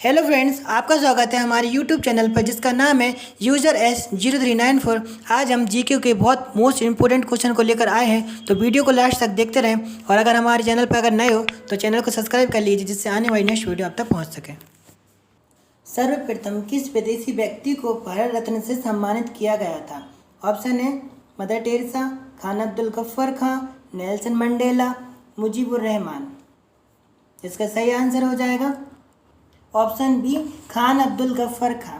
Hello friends, आपका स्वागत है हमारे यूट्यूब चैनल पर जिसका नाम है यूज़र S0394। आज हम जीके के बहुत मोस्ट इंपोर्टेंट क्वेश्चन को लेकर आए हैं, तो वीडियो को लास्ट तक देखते रहें। और अगर हमारे चैनल पर अगर नए हो तो चैनल को सब्सक्राइब कर लीजिए जिससे आने वाली नेक्स्ट वीडियो आप तक पहुँच सके। सर्वप्रथम किस विदेशी व्यक्ति को भारत रत्न से सम्मानित किया गया था? ऑप्शन है मदर टेरेसा, खान अब्दुल गफ्फार खां, नेल्सन मंडेला, मुजीबुर रहमान। इसका सही आंसर हो जाएगा ऑप्शन बी, खान अब्दुल गफ्फार खां।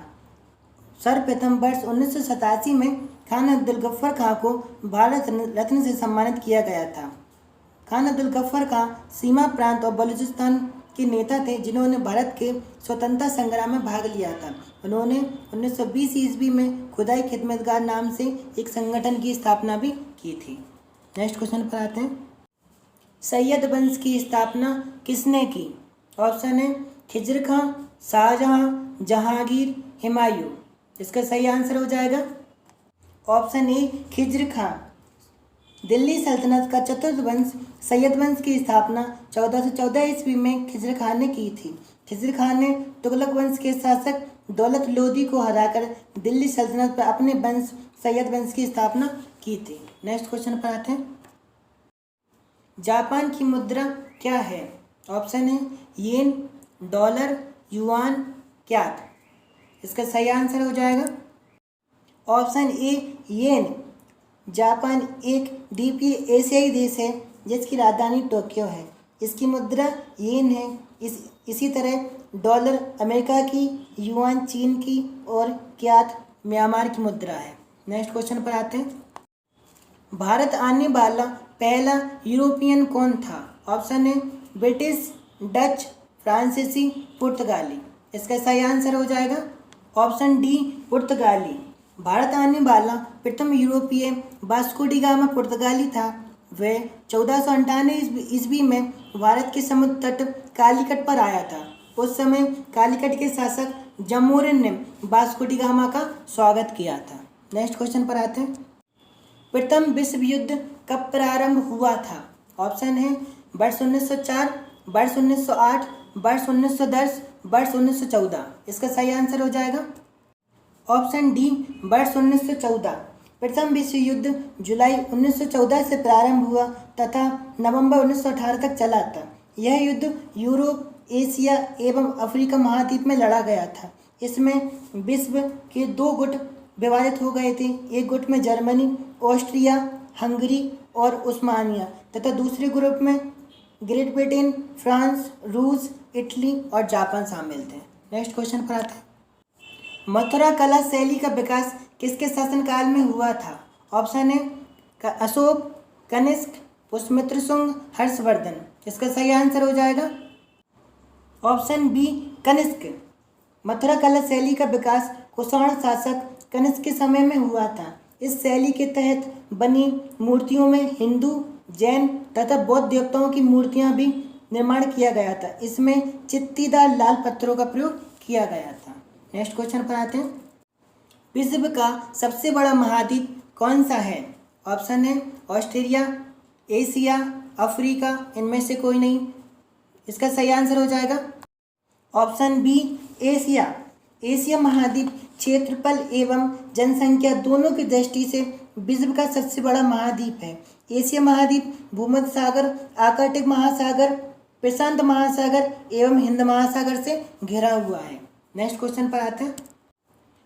सर्वप्रथम वर्ष 1987 में खान अब्दुल गफ्फार खां को भारत रत्न से सम्मानित किया गया था। खान अब्दुल गफ्फार खां सीमा प्रांत और बलूचिस्तान के नेता थे जिन्होंने भारत के स्वतंत्रता संग्राम में भाग लिया था। उन्होंने 1920 ईस्वी में खुदाई खिदमतगार नाम से एक संगठन की स्थापना भी की थी। नेक्स्ट क्वेश्चन पर आते हैं। सैयद वंश की स्थापना किसने की? ऑप्शन है खिज्र खां, शाहजहां, जहांगीर, हुमायूं। इसका सही आंसर हो जाएगा ऑप्शन ए, खिज्र खां। दिल्ली सल्तनत का चतुर्थ वंश सैयद वंश की स्थापना 1414 ईस्वी में खिज्र खान ने की थी। खिज्र खान ने तुगलक वंश के शासक दौलत लोदी को हराकर दिल्ली सल्तनत पर अपने वंश सैयद वंश की स्थापना की थी। नेक्स्ट क्वेश्चन पर आते हैं। जापान की मुद्रा क्या है? ऑप्शन है येन, डॉलर, युआन, क्यात। इसका सही आंसर हो जाएगा ऑप्शन ए, येन। जापान एक द्वीपीय एशियाई देश है जिसकी राजधानी टोक्यो है। इसकी मुद्रा येन है। इसी तरह डॉलर अमेरिका की, युआन चीन की और क्यात म्यांमार की मुद्रा है। नेक्स्ट क्वेश्चन पर आते हैं। भारत आने वाला पहला यूरोपियन कौन था? ऑप्शन है ब्रिटिश, डच, फ्रांसीसी, पुर्तगाली। इसका सही आंसर हो जाएगा ऑप्शन डी, पुर्तगाली। भारत आने वाला प्रथम यूरोपीय वास्को डी गामा पुर्तगाली था। वह 1498 ईस्वी में भारत के समुद्र तट कालीकट पर आया था। उस समय कालीकट के शासक जमोरिन ने वास्को डी गामा का स्वागत किया था। नेक्स्ट क्वेश्चन पर आते हैं। प्रथम विश्व युद्ध कब प्रारंभ हुआ था? ऑप्शन है वर्ष 1904, वर्ष 1908, वर्ष 1910, वर्ष 1914। इसका सही आंसर हो जाएगा ऑप्शन डी, वर्ष 1914। प्रथम विश्व युद्ध जुलाई 1914 से प्रारंभ हुआ तथा नवंबर 1918 तक चला था। यह युद्ध यूरोप, एशिया एवं अफ्रीका महाद्वीप में लड़ा गया था। इसमें विश्व के दो गुट विभाजित हो गए थे। एक गुट में जर्मनी, ऑस्ट्रिया, हंगरी और उस्मानिया तथा दूसरे ग्रुप में ग्रेट ब्रिटेन, फ्रांस, रूस, इटली और जापान शामिल थे। नेक्स्ट क्वेश्चन पर आते हैं। मथुरा कला शैली का विकास किसके शासनकाल में हुआ था? ऑप्शन है अशोक, कनिष्क, पुष्यमित्र शुंग, हर्षवर्धन। इसका सही आंसर हो जाएगा ऑप्शन बी, कनिष्क। मथुरा कला शैली का विकास कुषाण शासक कनिष्क के समय में हुआ था। इस शैली के तहत बनी मूर्तियों में हिंदू, जैन तथा बौद्ध देवताओं की मूर्तियां भी निर्माण किया गया था। इसमें चित्तीदार लाल पत्थरों का प्रयोग किया गया था। नेक्स्ट क्वेश्चन पर आते हैं। विश्व का सबसे बड़ा महाद्वीप कौन सा है? ऑप्शन है ऑस्ट्रेलिया, एशिया, अफ्रीका, इनमें से कोई नहीं। इसका सही आंसर हो जाएगा ऑप्शन बी, एशिया। एशिया महाद्वीप क्षेत्रफल एवं जनसंख्या दोनों की दृष्टि से विश्व का सबसे बड़ा महाद्वीप है। एशिया महाद्वीप भूमध्य सागर, आर्कटिक महासागर, प्रशांत महासागर एवं हिंद महासागर से घिरा हुआ है। नेक्स्ट क्वेश्चन पर आते हैं।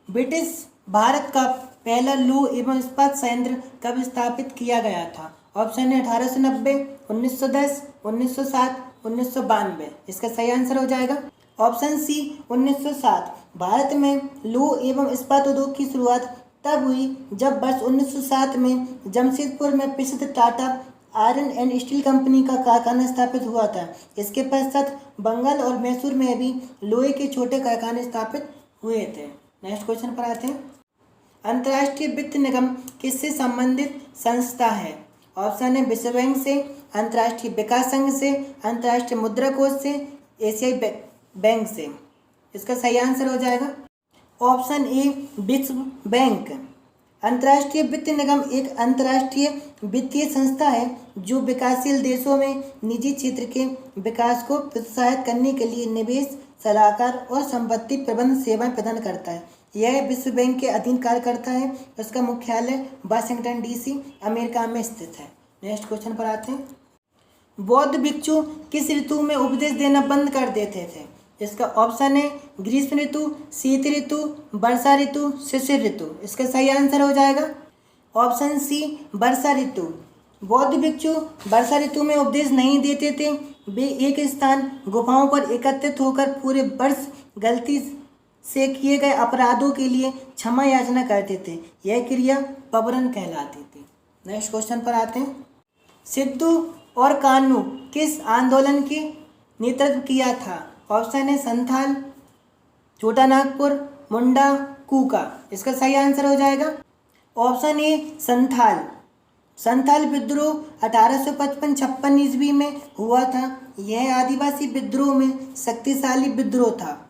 ब्रिटिश भारत का पहला लौह एवं इस्पात संयंत्र कब स्थापित किया गया था? ऑप्शन है 1890, 1910, 1907, 1992। इसका सही आंसर हो जाएगा ऑप्शन सी, 1907। भारत में लौह एवं इस्पात उद्योग की शुरुआत तब हुई जब वर्ष 1907 में जमशेदपुर में प्रसिद्ध Tata iron and steel company का कारखाना स्थापित हुआ था। इसके पश्चात बंगाल और मैसूर में भी लोहे के छोटे कारखाने स्थापित हुए थे। नेक्स्ट क्वेश्चन पर आते हैं। अंतर्राष्ट्रीय वित्त निगम किससे संबंधित संस्था है? ऑप्शन है विश्व बैंक से, अंतर्राष्ट्रीय विकास संघ से, अंतर्राष्ट्रीय मुद्रा कोष से, एशियाई बैंक से। इसका सही आंसर हो जाएगा ऑप्शन ए, विश्व बैंक। अंतर्राष्ट्रीय वित्त निगम एक अंतर्राष्ट्रीय वित्तीय संस्था है जो विकासशील देशों में निजी क्षेत्र के विकास को प्रोत्साहित करने के लिए निवेश सलाहकार और संपत्ति प्रबंध सेवाएं प्रदान करता है। यह विश्व बैंक के अधीन कार्य करता है। उसका मुख्यालय वाशिंगटन डीसी अमेरिका में स्थित है। नेक्स्ट क्वेश्चन पर आते हैं। बौद्ध भिक्षु किस ऋतु में उपदेश देना बंद कर देते थे? इसका ऑप्शन है ग्रीष्म ऋतु, शीत ऋतु, वर्षा ऋतु, शिशिर ऋतु। इसका सही आंसर हो जाएगा ऑप्शन सी वर्षा ऋतु। बौद्ध भिक्षु वर्षा ऋतु में उपदेश नहीं देते थे। वे एक स्थान गुफाओं पर एकत्रित होकर पूरे वर्ष गलती से किए गए अपराधों के लिए क्षमा याचना करते थे। यह क्रिया पबरन कहलाती थी। नेक्स्ट क्वेश्चन पर आते हैं। सिद्धू और कान्हू किस आंदोलन के नेतृत्व किया था? ऑप्शन है संथाल, छोटा नागपुर, मुंडा, कूका। इसका सही आंसर हो जाएगा ऑप्शन ए संथाल। संथाल विद्रोह 1855-56 ईस्वी में हुआ था। यह आदिवासी विद्रोह में शक्तिशाली विद्रोह था।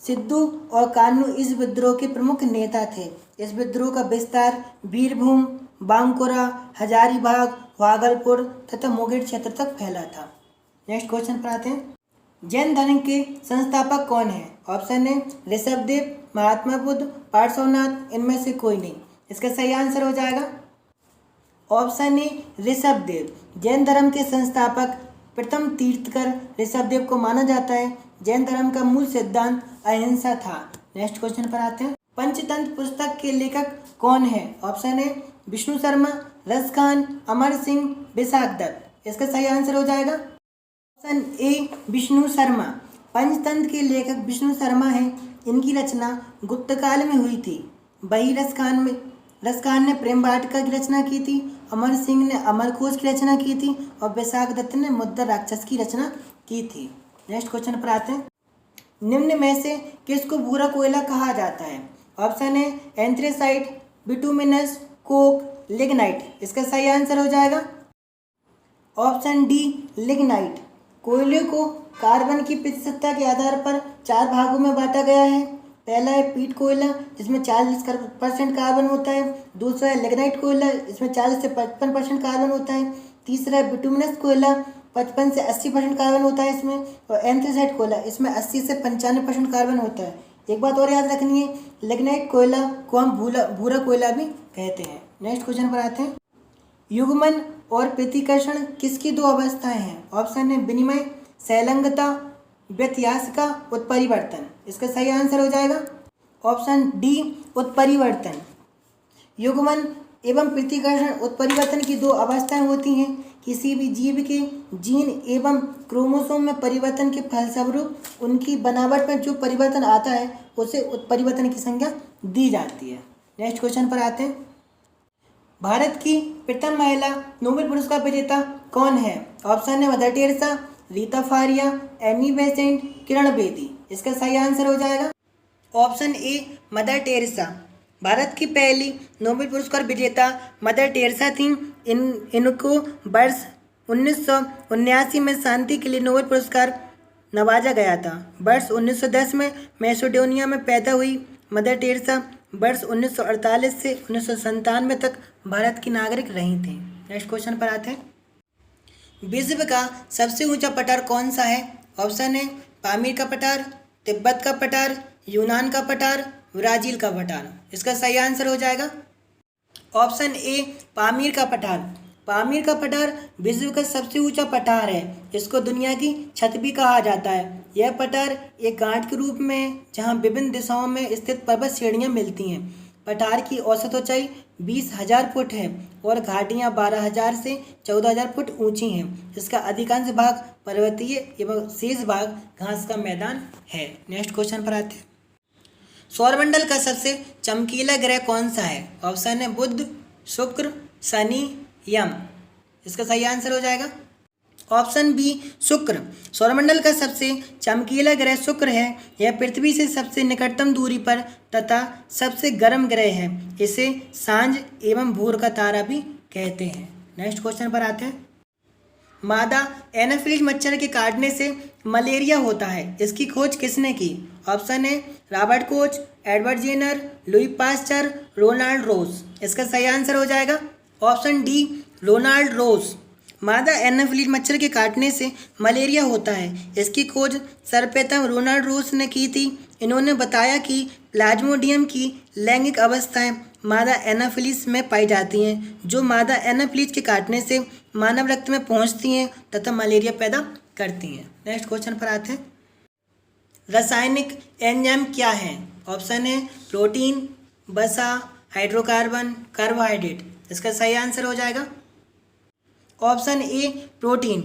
सिद्धू और कान्हू इस विद्रोह के प्रमुख नेता थे। इस विद्रोह का विस्तार बीरभूम, बांकुरा, हजारीबाग, भागलपुर तथा मुंगेर क्षेत्र तक फैला था। नेक्स्ट क्वेश्चन पर आते हैं। जैन धर्म के संस्थापक कौन है? ऑप्शन है ऋषभदेव, महात्मा बुद्ध, पार्श्वनाथ, इनमें से कोई नहीं। इसका सही आंसर हो जाएगा ऑप्शन ए ऋषभदेव। जैन धर्म के संस्थापक प्रथम तीर्थकर ऋषभदेव को माना जाता है। जैन धर्म का मूल सिद्धांत अहिंसा था। नेक्स्ट क्वेश्चन पर आते हैं। पंचतंत्र पुस्तक के लेखक कौन है? ऑप्शन है विष्णु शर्मा, रसखान, अमर सिंह, विशाख दत्त। इसका सही आंसर हो जाएगा ऑप्शन ए विष्णु शर्मा। पंचतंत्र के लेखक विष्णु शर्मा हैं। इनकी रचना गुप्त काल में हुई थी। वही रसखान ने प्रेम वाटिका की रचना की थी। अमर सिंह ने अमरकोश की रचना की थी और विशाख दत्त ने मुद्रा राक्षस की रचना की थी। नेक्स्ट क्वेश्चन पर आते हैं। निम्न में से किसको भूरा कोयला कहा जाता है? ऑप्शन है एंथ्रेसाइट, बिटुमिनस, कोक, लिग्नाइट। इसका सही आंसर हो जाएगा ऑप्शन डी लिग्नाइट। कोयले को कार्बन की प्रतिशतता के आधार पर 4 भागों में बांटा गया है। पहला है पीट कोयला, जिसमें 40% कार्बन होता है। दूसरा है लिग्नाइट कोयला, इसमें 40 से 55% कार्बन होता है। तीसरा है बिटुमिनस कोयला, 55 से 80% कार्बन होता है इसमें। और एंथ्रेसाइट कोयला, इसमें 80 से 95% कार्बन होता है। एक बात और याद रखनी है, लिग्नाइट कोयला को हम भूरा कोयला भी कहते हैं। नेक्स्ट क्वेश्चन पर आते हैं। युग्मन और प्रतिकर्षण किसकी 2 अवस्थाएं हैं? ऑप्शन है विनिमय, संलग्नता, व्यत्यास का उत्परिवर्तन। इसका सही आंसर हो जाएगा ऑप्शन डी उत्परिवर्तन। युग्मन एवं प्रतिकर्षण उत्परिवर्तन की 2 अवस्थाएं होती हैं। किसी भी जीव के जीन एवं क्रोमोसोम में परिवर्तन के फलस्वरूप उनकी बनावट में जो परिवर्तन आता है उसे उत्परिवर्तन की संज्ञा दी जाती है। नेक्स्ट क्वेश्चन पर आते हैं। भारत की प्रथम महिला नोबेल पुरस्कार विजेता कौन है? ऑप्शन है Mother Teresa, Rita Faria, Annie Besant, Kiran Bedi. इसका सही आंसर हो जाएगा ऑप्शन ए मदर टेरेसा। भारत की पहली नोबेल पुरस्कार विजेता मदर टेरेसा थी। इनको वर्ष 1979 में शांति के लिए नोबेल पुरस्कार नवाजा गया था। वर्ष 1910 में मैसेडोनिया में पैदा हुई मदर टेरेसा वर्ष 1948 से 1997 तक भारत की नागरिक रही थी। नेक्स्ट क्वेश्चन पर आते हैं। विश्व का सबसे ऊंचा पठार कौन सा है? ऑप्शन है पामीर का पठार, तिब्बत का पठार, यूनान का पठार, ब्राज़ील का पठार। इसका सही आंसर हो जाएगा ऑप्शन ए पामीर का पठार। पामीर का पठार विश्व का सबसे ऊंचा पठार है। इसको दुनिया की छत भी कहा जाता है। यह पठार एक गांठ के रूप में है जहां विभिन्न दिशाओं में स्थित पर्वत श्रेणियां मिलती हैं। पठार की औसत ऊंचाई 20,000 फुट है और घाटियां 12,000 से 14,000 फुट ऊंची हैं। इसका अधिकांश भाग पर्वतीय एवं शेष भाग घास का मैदान है। नेक्स्ट क्वेश्चन पर आते हैं। सौरमंडल का सबसे चमकीला ग्रह कौन सा है? ऑप्शन है बुध, शुक्र, शनि, यम। इसका सही आंसर हो जाएगा ऑप्शन बी शुक्र। सौरमंडल का सबसे चमकीला ग्रह शुक्र है। यह पृथ्वी से सबसे निकटतम दूरी पर तथा सबसे गर्म ग्रह है। इसे सांझ एवं भोर का तारा भी कहते हैं। नेक्स्ट क्वेश्चन पर आते हैं। मादा एनाफिलीज मच्छर के काटने से मलेरिया होता है। इसकी खोज किसने की? ऑप्शन है Robert Koch, Edward Jenner, Louis Pasteur, Ronald Ross. इसका सही आंसर हो जाएगा ऑप्शन डी रोनाल्ड रोज। मादा एनाफिलीज मच्छर के काटने से मलेरिया होता है। इसकी खोज सर्वप्रथम रोनाल्ड रूस ने की थी। इन्होंने बताया कि प्लाज्मोडियम की लैंगिक अवस्थाएं मादा एनाफिलीज में पाई जाती हैं, जो मादा एनाफिलीज के काटने से मानव रक्त में पहुंचती हैं तथा मलेरिया पैदा करती हैं। नेक्स्ट क्वेश्चन पर आते हैं। रासायनिक एंजाइम क्या है? ऑप्शन है प्रोटीन, वसा, हाइड्रोकार्बन, कार्बोहाइड्रेट। इसका सही आंसर हो जाएगा ऑप्शन ए प्रोटीन।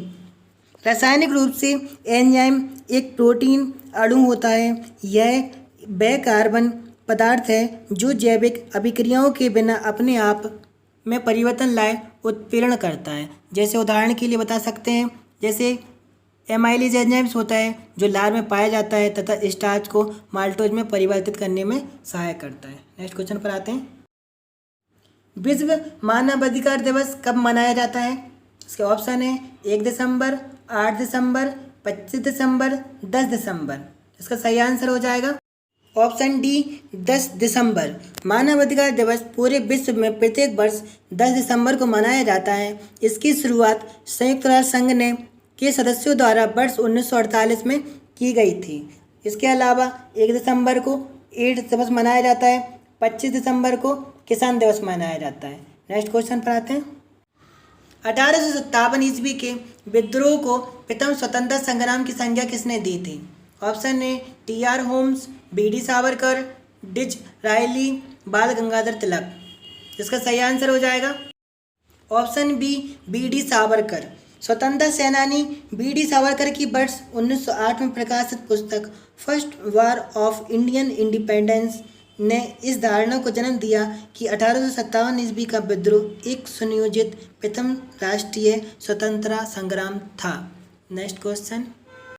रासायनिक रूप से एंजाइम एक प्रोटीन अणु होता है। यह वह कार्बन पदार्थ है जो जैविक अभिक्रियाओं के बिना अपने आप में परिवर्तन लाए उत्प्रेरण करता है। जैसे उदाहरण के लिए बता सकते हैं, जैसे एमाइलेज एंजाइम्स होता है जो लार में पाया जाता है तथा स्टार्च को माल्टोज में परिवर्तित करने में सहायक करता है। नेक्स्ट क्वेश्चन पर आते हैं। विश्व मानवाधिकार दिवस कब मनाया जाता है? इसके ऑप्शन है 1 दिसंबर, 8 दिसंबर, 25 दिसंबर, 10 दिसंबर। इसका सही आंसर हो जाएगा ऑप्शन डी 10 दिसंबर। मानवाधिकार दिवस पूरे विश्व में प्रत्येक वर्ष 10 दिसंबर को मनाया जाता है। इसकी शुरुआत संयुक्त राष्ट्र संघ ने के सदस्यों द्वारा वर्ष 1948 में की गई थी। इसके अलावा 1 दिसंबर को एड्स दिवस मनाया जाता है, 25 दिसंबर को किसान दिवस मनाया जाता है। नेक्स्ट क्वेश्चन पर आते हैं। 1857 ईस्वी के विद्रोह को प्रथम स्वतंत्रता संग्राम की संज्ञा किसने दी थी? Option A TR. Holmes, BD. Savarkar, Disraeli, Bal Gangadhar तिलक। इसका सही आंसर हो जाएगा ऑप्शन बी बी.डी. सावरकर। स्वतंत्रता सेनानी बी.डी. सावरकर की वर्ष 1908 में प्रकाशित पुस्तक first war of Indian independence ने इस धारणा को जन्म दिया कि 1857 ईस्वी का विद्रोह एक सुनियोजित प्रथम राष्ट्रीय स्वतंत्रता संग्राम था। Next question.